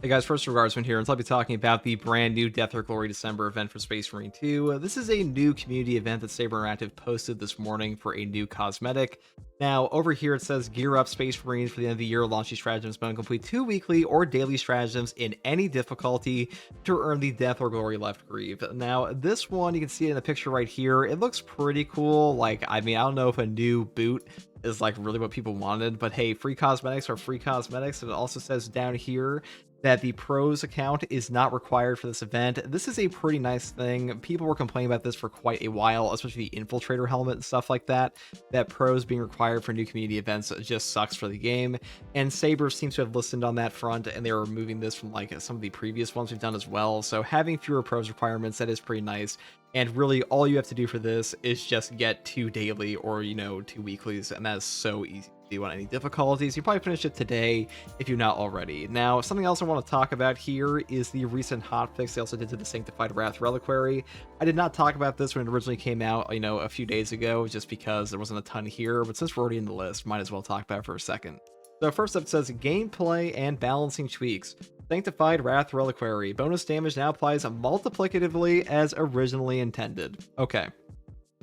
Hey guys, first Regardsman here, and I'll be talking about the brand new Death or Glory December event for Space Marine 2. This is a new community event that Saber Interactive posted this morning for a new cosmetic. Now, over here it says, gear up Space Marines for the end of the year, launch these stratagems, but complete 2 weekly or daily stratagems in any difficulty to earn the Death or Glory Left Greave. Now, this one, you can see it in the picture right here. It looks pretty cool. Like, I mean, I don't know if a new boot is like really what people wanted, but hey, free cosmetics are free cosmetics. And it also says down here that the pros account is not required for this event. This is a pretty nice thing. People were complaining about this for quite a while, especially the infiltrator helmet and stuff like that. That pros being required for new community events just sucks for the game. And Saber seems to have listened on that front, and they were removing this from like some of the previous ones we've done as well. So having fewer pros requirements, that is pretty nice. And really all you have to do for this is just get 2 daily or, 2 weeklies, and that is so easy to do on any difficulties. You probably finish it today if you're not already. Now, something else I want to talk about here is the recent hotfix they also did to the Sanctified Wrath Reliquary. I did not talk about this when it originally came out, a few days ago, just because there wasn't a ton here, but since we're already in the list, might as well talk about it for a second. So first up, it says gameplay and balancing tweaks. Sanctified Wrath Reliquary. Bonus damage now applies multiplicatively as originally intended. Okay.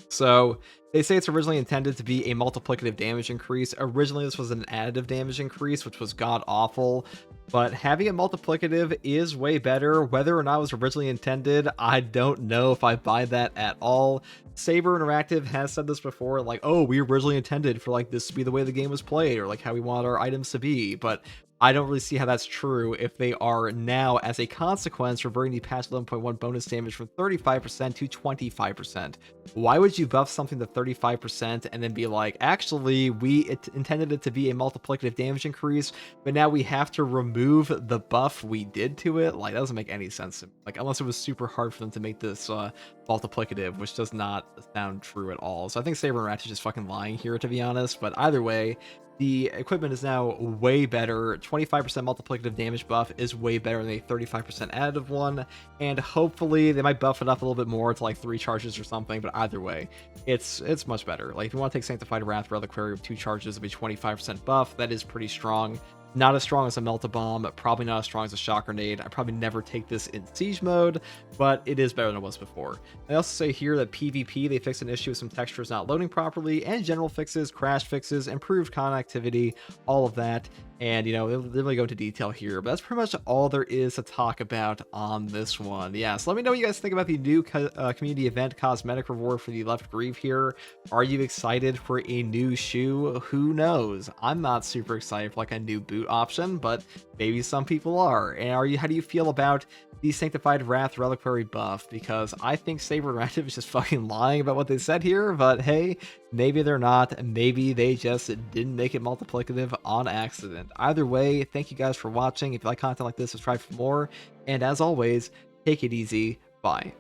So they say it's originally intended to be a multiplicative damage increase. Originally, this was an additive damage increase, which was god awful. But having it multiplicative is way better. Whether or not it was originally intended, I don't know if I buy that at all. Saber Interactive has said this before, like, oh, we originally intended for like this to be the way the game was played, or like how we want our items to be. But I don't really see how that's true if they are now, as a consequence, reverting the patch 11.1 bonus damage from 35% to 25%. Why would you buff something to 35% and then be like, actually, we intended it to be a multiplicative damage increase, but now we have to remove the buff we did to it? Like, that doesn't make any sense. Like, unless it was super hard for them to make this multiplicative, which does not sound true at all. So I think Saber Interactive is just fucking lying here, to be honest. But either way, the equipment is now way better. 25% multiplicative damage buff is way better than a 35% additive one, and hopefully they might buff it up a little bit more to like 3 charges or something, but either way, it's much better. Like, if you want to take Sanctified Wrath Reliquary with 2 charges of a 25% buff, that is pretty strong. Not as strong as a Melt-A-Bomb, probably not as strong as a Shock Grenade. I probably never take this in Siege mode, but it is better than it was before. They also say here that PvP, they fixed an issue with some textures not loading properly, and general fixes, crash fixes, improved connectivity, all of that. And, they really go into detail here, but that's pretty much all there is to talk about on this one. Yeah, so let me know what you guys think about the new community event cosmetic reward for the Left Greave here. Are you excited for a new shoe? Who knows? I'm not super excited for like a new boot option, but maybe some people are. And how do you feel about the Sanctified Wrath Reliquary buff? Because I think Saber Interactive is just fucking lying about what they said here, but hey, maybe they're not. Maybe they just didn't make it multiplicative on accident. Either way, thank you guys for watching. If you like content like this, subscribe for more. And as always, take it easy. Bye.